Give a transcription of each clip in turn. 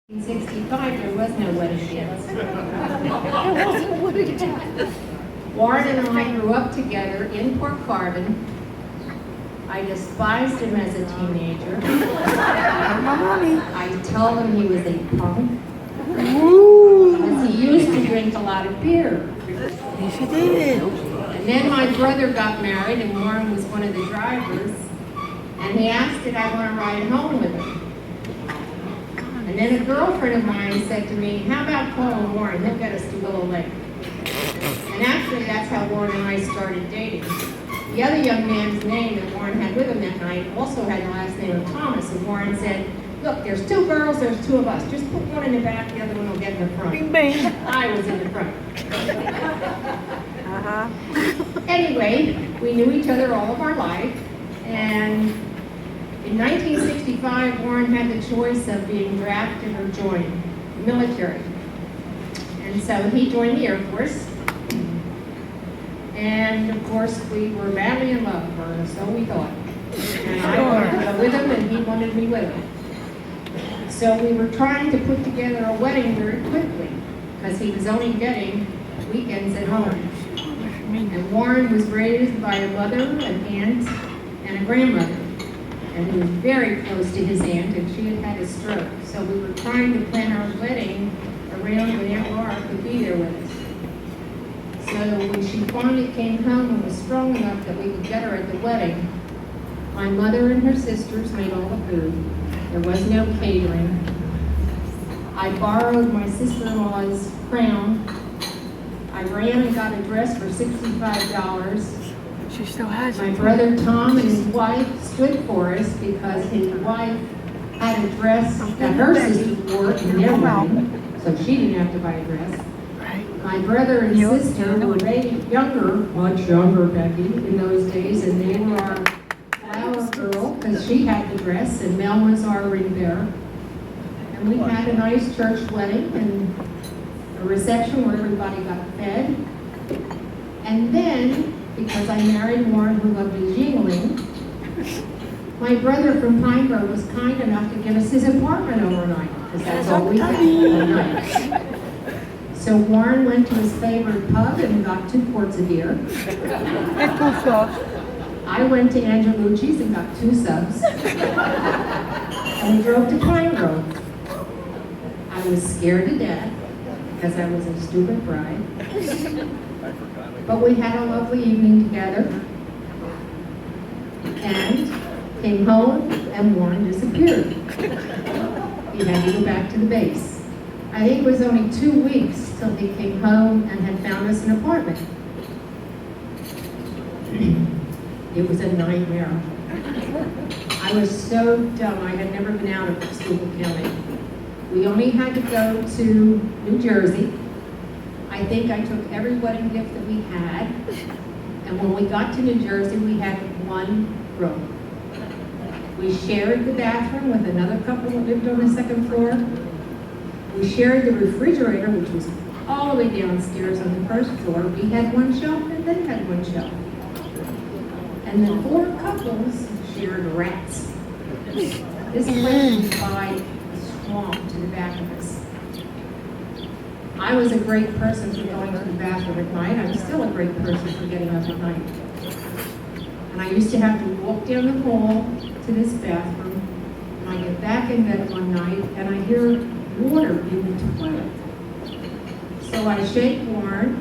In 65, there was no wedding dance. Warren and I grew up together in Port Carbon. I despised him as a teenager. I told him he was a punk. Because he used to drink a lot of beer. Yes, you did. And then my brother got married, and Warren was one of the drivers. And he asked did I want to ride home with him. And then a girlfriend of mine said to me, how about calling Warren? He'll get us to Willow Lake. And actually, that's how Warren and I started dating. The other young man's name that Warren had with him that night also had the last name of Thomas. And Warren said, look, there's two girls, there's two of us. Just put one in the back, the other one will get in the front. Bing, bang. I was in the front. Anyway, we knew each other all of our life. And in 1965, Warren had the choice of being drafted or join the military. And so he joined the Air Force. And of course, we were madly in love, or so we thought. And I wanted to go with him, and he wanted me with him. So we were trying to put together a wedding very quickly, because he was only getting weekends at home. And Warren was raised by a mother, an aunt, and a grandmother. And he was very close to his aunt, and she had had a stroke. So we were trying to plan our wedding around when Aunt Laura could be there with us. So when she finally came home and was strong enough that we could get her at the wedding, my mother and her sisters made all the food. There was no catering. I borrowed my sister-in-law's crown. I ran and got a dress for $65. She still has My it. brother Tom and his wife stood for us because his wife had a dress that her sister wore in their wedding, so she didn't have to buy a dress. Right. My brother and sister were way younger, much younger, Becky, in those days, and they were our flower girl because she had the dress, and Mel was our ring bearer. And we had a nice church wedding and a reception where everybody got fed. And then, because I married Warren who loved his jingling, my brother from Pine Grove was kind enough to give us his apartment overnight, because that's all we had overnight. So Warren went to his favorite pub and got 2 quarts of beer. And cool sauce. I went to Angelucci's and got 2 subs. And we drove to Pine Grove. I was scared to death, because I was a stupid bride. But we had a lovely evening together, and came home, and Warren disappeared. He had to go back to the base. I think it was only 2 weeks till he came home and had found us an apartment. It was a nightmare. I was so dumb, I had never been out of Schuylkill County. We only had to go to New Jersey. I think I took every wedding gift that we had, and when we got to New Jersey, we had 1 room. We shared the bathroom with another couple that lived on the 2nd floor. We shared the refrigerator, which was all the way downstairs on the 1st floor. We had 1 shelf, and they had 1 shelf. And the 4 couples shared rats. This place was by a swamp to the back of us. I was a great person for going to the bathroom at night. I'm still a great person for getting up at night. And I used to have to walk down the hall to this bathroom, and I get back in bed one night, and I hear water in the toilet. So I shake Warren,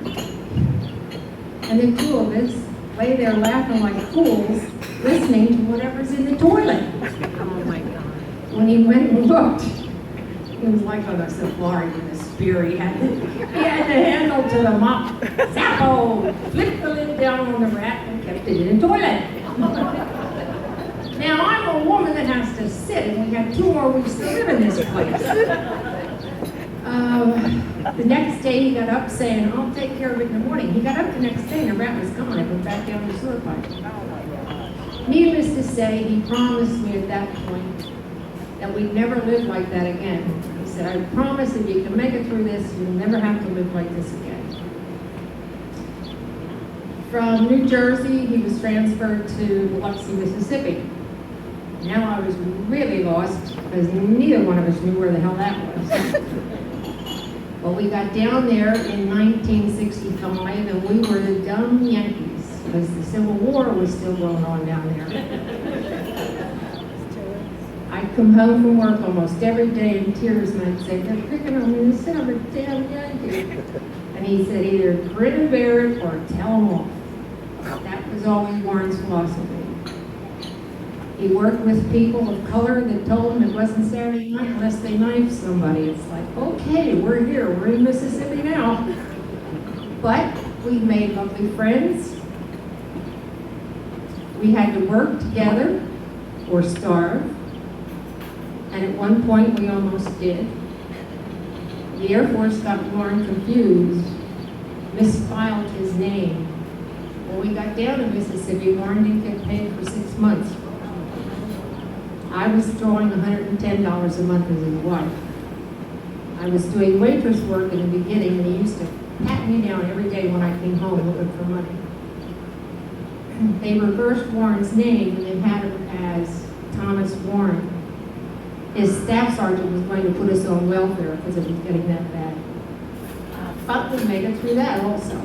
and the 2 of us lay there laughing like fools, listening to whatever's in the toilet. Oh my God. When he went and looked, it was like on a safari with a spear. He had the handle to the mop. Zappo! Flipped the lid down on the rat and kept it in the toilet. Now, I'm a woman that has to sit, and we had 2 more weeks to live in this place. The next day, he got up saying, I'll take care of it in the morning. He got up the next day, and the rat was gone. It went back down the sewer pipe. Needless to say, he promised me at that point that we'd never live like that again. He said, I promise if you can make it through this, you'll never have to live like this again. From New Jersey, he was transferred to Biloxi, Mississippi. Now I was really lost because neither one of us knew where the hell that was. Well, we got down there in 1965 and we were the dumb Yankees because the Civil War was still going on down there. I'd come home from work almost every day in tears and I'd say, they're picking on me, the son of a damn Yankee. And he said, either grin and bear it or tell them off. That was always Warren's philosophy. He worked with people of color that told him it wasn't Saturday night unless they knifed somebody. It's like, okay, we're here, we're in Mississippi now. But we made lovely friends. We had to work together or starve. And at one point we almost did. The Air Force got Warren confused, misfiled his name. When we got down to Mississippi, Warren didn't get paid for 6 months. I was drawing $110 a month as his wife. I was doing waitress work in the beginning, and he used to pat me down every day when I came home looking for money. They reversed Warren's name, and they had him as Thomas Warren. His staff sergeant was going to put us on welfare because it was getting that bad. But we made it through that also.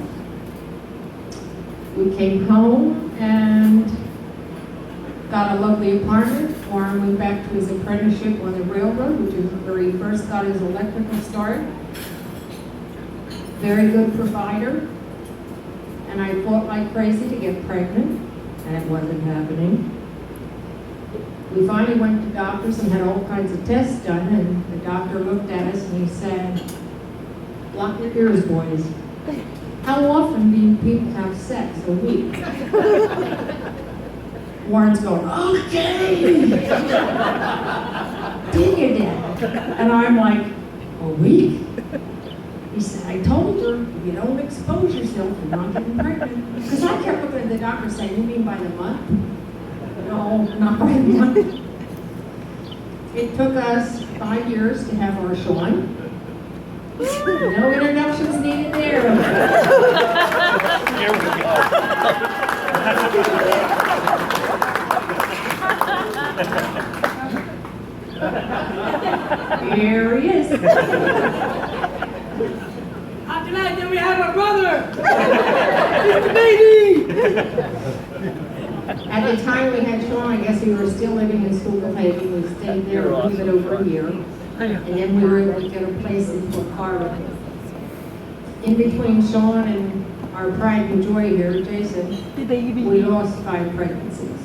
We came home and got a lovely apartment. Warren went back to his apprenticeship on the railroad, which is where he first got his electrical start. Very good provider. And I fought like crazy to get pregnant, and it wasn't happening. We finally went to doctors and had all kinds of tests done, and the doctor looked at us and he said, block your ears, boys. How often do you people have sex a week? Warren's going, okay! Did you, Dad? And I'm like, a week? He said, I told her, if you don't expose yourself, you're not getting pregnant. Because I kept looking at the doctor saying, you mean by the month? No, not by the month. It took us 5 years to have our Sean. No introductions needed there. Here we go. Here he is. Tonight, then we have our brother! Mr. Beatty! At the time we had Sean, I guess we were still living in Schuylkill. We stayed there a little bit over a year. And then we were able to get a place in Fort Carver. In between Sean and our pride and joy here, Jason, we lost 5 pregnancies.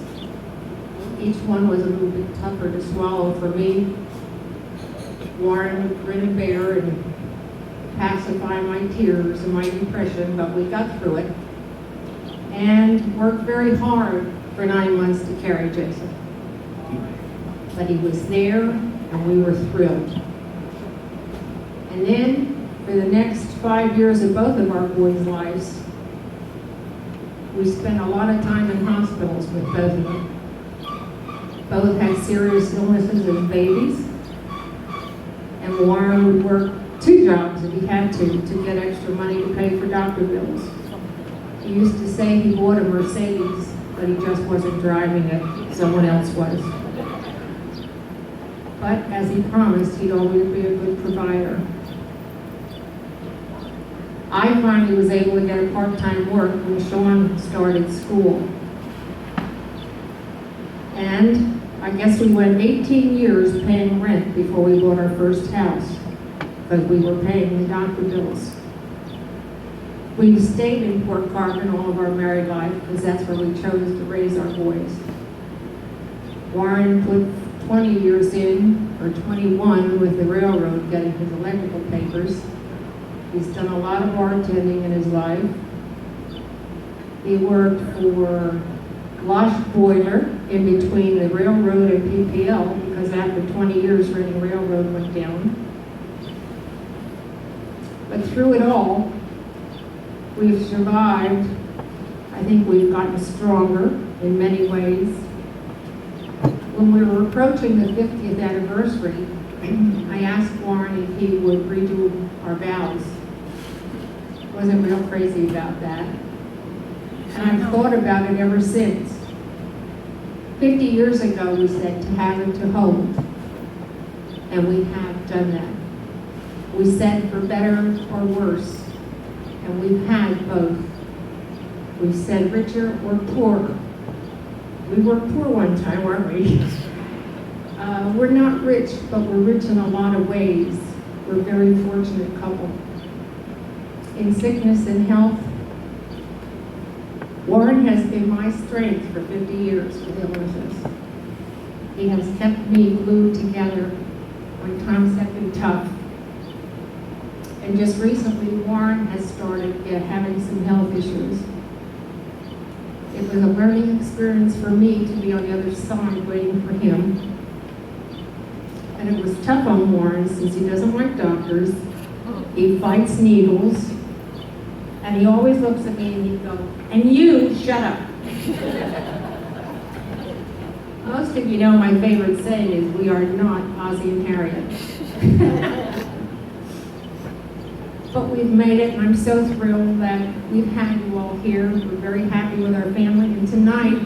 Each one was a little bit tougher to swallow for me. Warren would grin and bear and pacify my tears and my depression, but we got through it and worked very hard for 9 months to carry Jason. But he was there and we were thrilled. And then for the next 5 years of both of our boys' lives, we spent a lot of time in hospitals with both of them. Both had serious illnesses as babies, and Warren would work 2 jobs if he had to get extra money to pay for doctor bills. He used to say he bought a Mercedes, but he just wasn't driving it, someone else was. But as he promised, he'd always be a good provider. I finally was able to get a part-time work when Sean started school. And I guess we went 18 years paying rent before we bought our first house, because we were paying the doctor bills. We stayed in Port Carbon all of our married life because that's where we chose to raise our boys. Warren put 20 years in, or 21, with the railroad getting his electrical papers. He's done a lot of bartending in his life. He worked for Losh Boiler in between the railroad and PPL because after 20 years renting railroad went down. But through it all, we've survived. I think we've gotten stronger in many ways. When we were approaching the 50th anniversary, I asked Warren if he would redo our vows. Wasn't real crazy about that. And I've thought about it ever since. 50 years ago, we said to have and to hold, and we have done that. We said for better or worse, and we've had both. We've said richer or poorer. We were poor one time, weren't we? We're not rich, but we're rich in a lot of ways. We're a very fortunate couple. In sickness and health, Warren has been my strength for 50 years with illnesses. He has kept me glued together when times have been tough. And just recently, Warren has started having some health issues. It was a learning experience for me to be on the other side waiting for him. And it was tough on Warren since he doesn't like doctors. He fights needles. And he always looks at me and he'd go, "And you, shut up." Most of you know my favorite saying is, "We are not Ozzie and Harriet." But we've made it, and I'm so thrilled that we've had you all here. We're very happy with our family, and tonight,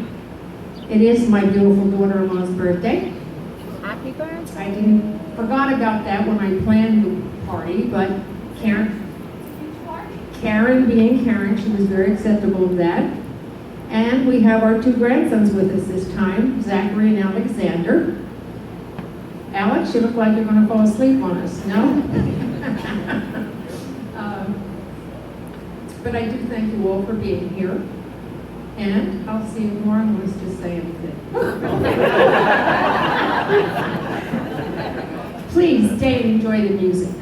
it is my beautiful daughter-in-law's birthday. Happy birthday. I forgot about that when I planned the party, but Karen being Karen, she was very acceptable of that. And we have our two grandsons with us this time, Zachary and Alexander. Alex, you look like you're going to fall asleep on us, no? But I do thank you all for being here. And I'll see if Warren wants to say anything. Please stay and enjoy the music.